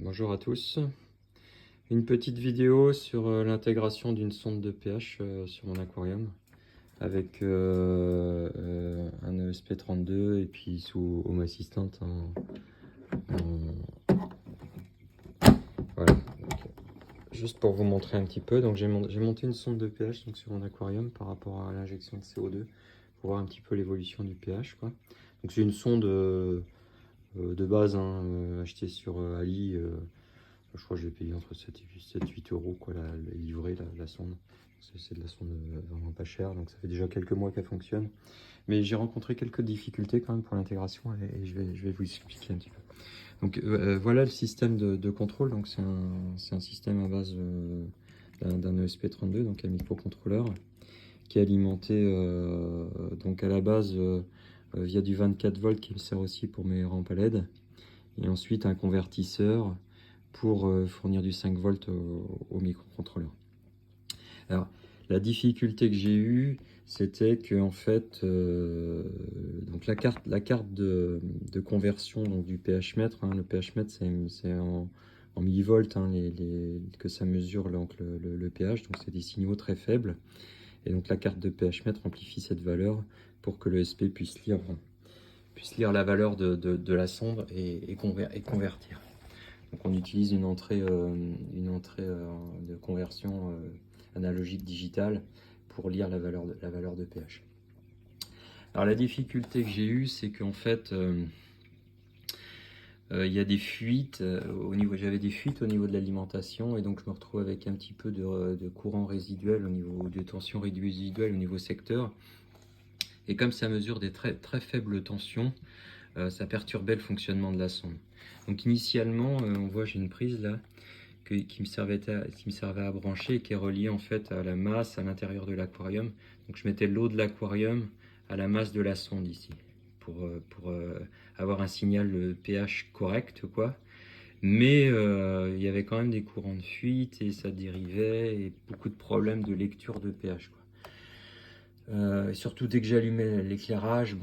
Bonjour à tous. Une petite vidéo sur l'intégration d'une sonde de pH sur mon aquarium avec un ESP32 et puis sous Home Assistant voilà. Donc, juste pour vous montrer un petit peu, donc j'ai monté une sonde de pH donc, sur mon aquarium par rapport à l'injection de CO2 pour voir un petit peu l'évolution du pH, quoi. Donc c'est une sonde de base achetée sur Ali. Je crois que je l'ai payé entre 7 et 8 euros, quoi, la livrée, la sonde. C'est de la sonde vraiment pas chère, donc ça fait déjà quelques mois qu'elle fonctionne. Mais j'ai rencontré quelques difficultés quand même pour l'intégration et je vais vous expliquer un petit peu. Donc voilà le système de contrôle. Donc c'est un système à base d'un ESP32, donc un microcontrôleur, qui est alimenté donc à la base via du 24 volts qui me sert aussi pour mes rampes à LED. Et ensuite un convertisseur pour fournir du 5 volts au microcontrôleur. Alors, la difficulté que j'ai eue, c'était que en fait, donc la carte de conversion donc du pH mètre, le pH mètre c'est en millivolts que ça mesure donc le pH, donc c'est des signaux très faibles. Et donc la carte de pH mètre amplifie cette valeur pour que le SP puisse lire la valeur de la sonde et convertir. Donc on utilise une entrée de conversion analogique digitale pour lire la valeur de pH. Alors la difficulté que j'ai eue, c'est qu'en fait, il y a des fuites j'avais des fuites au niveau de l'alimentation et donc je me retrouve avec un petit peu de courant résiduel au niveau de tension résiduelle au niveau secteur. Et comme ça mesure des très faibles tensions, ça perturbait le fonctionnement de la sonde. Donc initialement, on voit j'ai une prise là qui me servait à brancher et qui est reliée en fait à la masse à l'intérieur de l'aquarium. Donc je mettais l'eau de l'aquarium à la masse de la sonde ici pour avoir un signal pH correct, quoi. Mais il y avait quand même des courants de fuite et ça dérivait et beaucoup de problèmes de lecture de pH, quoi. Et surtout dès que j'allumais l'éclairage,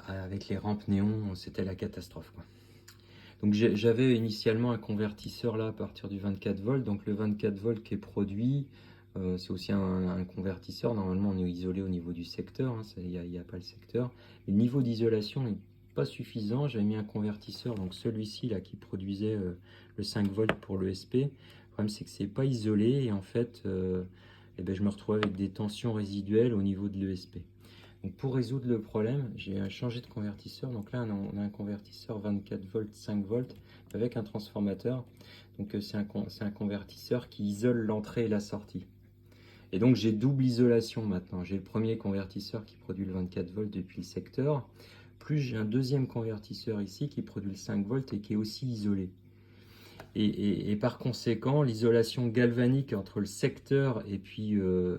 avec les rampes néon, c'était la catastrophe, quoi. Donc j'avais initialement un convertisseur là à partir du 24 volts. Donc le 24 volts qui est produit, c'est aussi un convertisseur. Normalement on est isolé au niveau du secteur, il n'y a pas le secteur. Le niveau d'isolation n'est pas suffisant. J'avais mis un convertisseur, donc celui-ci là qui produisait le 5 volts pour l'ESP. Le problème c'est que c'est pas isolé et en fait je me retrouve avec des tensions résiduelles au niveau de l'ESP. Donc pour résoudre le problème, j'ai changé de convertisseur. Donc là, on a un convertisseur 24 volts, 5 volts avec un transformateur. Donc c'est un convertisseur qui isole l'entrée et la sortie. Et donc j'ai double isolation maintenant. J'ai le premier convertisseur qui produit le 24 volts depuis le secteur, plus j'ai un deuxième convertisseur ici qui produit le 5 volts et qui est aussi isolé. Et par conséquent, l'isolation galvanique entre le secteur et puis le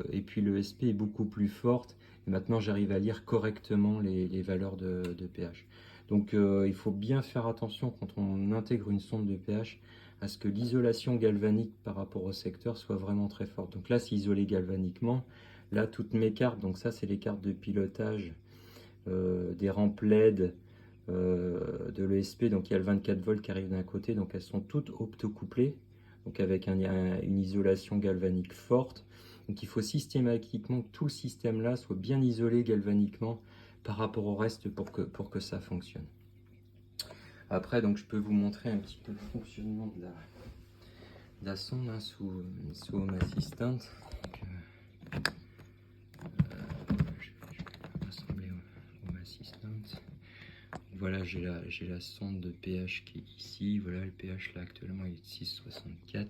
SP est beaucoup plus forte. Et maintenant, j'arrive à lire correctement les valeurs de pH. Donc, il faut bien faire attention quand on intègre une sonde de pH à ce que l'isolation galvanique par rapport au secteur soit vraiment très forte. Donc là, c'est isolé galvaniquement. Là, toutes mes cartes, donc ça, c'est les cartes de pilotage des rampes LED, de l'ESP, donc il y a le 24 volts qui arrive d'un côté, donc elles sont toutes optocouplées, donc avec une isolation galvanique forte. Donc il faut systématiquement que tout le système là soit bien isolé galvaniquement par rapport au reste pour que ça fonctionne. Après, donc je peux vous montrer un petit peu le fonctionnement de la sonde sous Home Assistant. Donc, je vais rassembler Home Assistant. Voilà, j'ai la sonde de pH qui est ici. Voilà, le pH là actuellement il est de 6,64.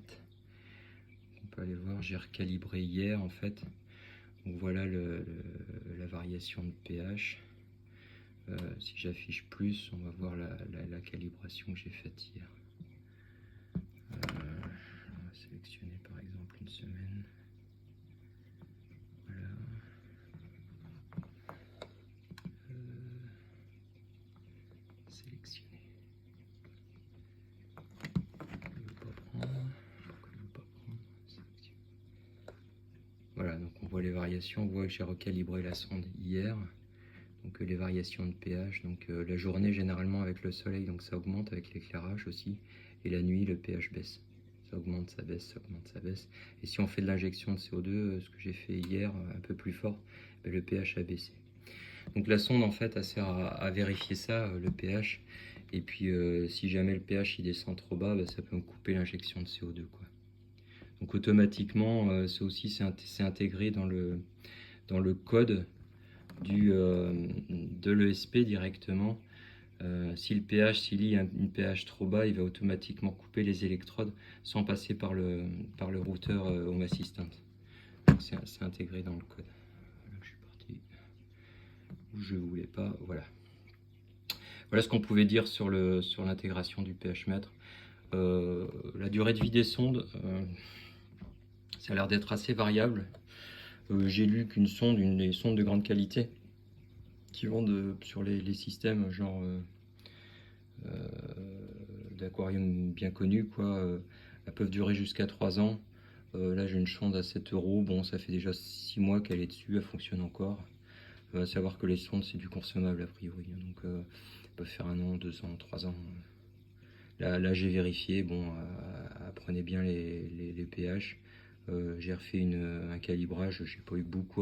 On peut aller voir, j'ai recalibré hier en fait. Donc voilà la variation de pH. Si j'affiche plus, on va voir la calibration que j'ai faite hier. On va sélectionner par exemple une semaine. Voilà. Sélectionner. Voilà, donc on voit les variations, on voit que j'ai recalibré la sonde hier. Donc donc les variations de pH. Donc la journée généralement avec le soleil, donc ça augmente avec l'éclairage aussi, et la nuit le pH baisse. Ça augmente, ça baisse, ça augmente, ça baisse. Et si on fait de l'injection de CO2, ce que j'ai fait hier, un peu plus fort, le pH a baissé. Donc la sonde en fait elle sert à vérifier ça, le pH. Et puis si jamais le pH il descend trop bas, ça peut me couper l'injection de CO2 quoi. Donc automatiquement, ça aussi c'est intégré dans le code de l'ESP directement. Si le pH, s'il lit une pH trop bas, il va automatiquement couper les électrodes sans passer par le routeur Home Assistant. C'est intégré dans le code. Voilà, je suis parti où je voulais pas. Voilà. Voilà ce qu'on pouvait dire sur l'intégration du pH mètre. La durée de vie des sondes, ça a l'air d'être assez variable. J'ai lu qu'une sonde, les sondes de grande qualité, qui vendent sur les systèmes genre d'aquarium bien connus, quoi, elles peuvent durer jusqu'à 3 ans. Là j'ai une sonde à 7 euros, bon ça fait déjà 6 mois qu'elle est dessus, elle fonctionne encore. À savoir que les sondes c'est du consommable a priori, donc elles peuvent faire 1 an, 2 ans, 3 ans. Là j'ai vérifié, bon, apprenez bien les pH. J'ai refait un calibrage, j'ai pas eu beaucoup à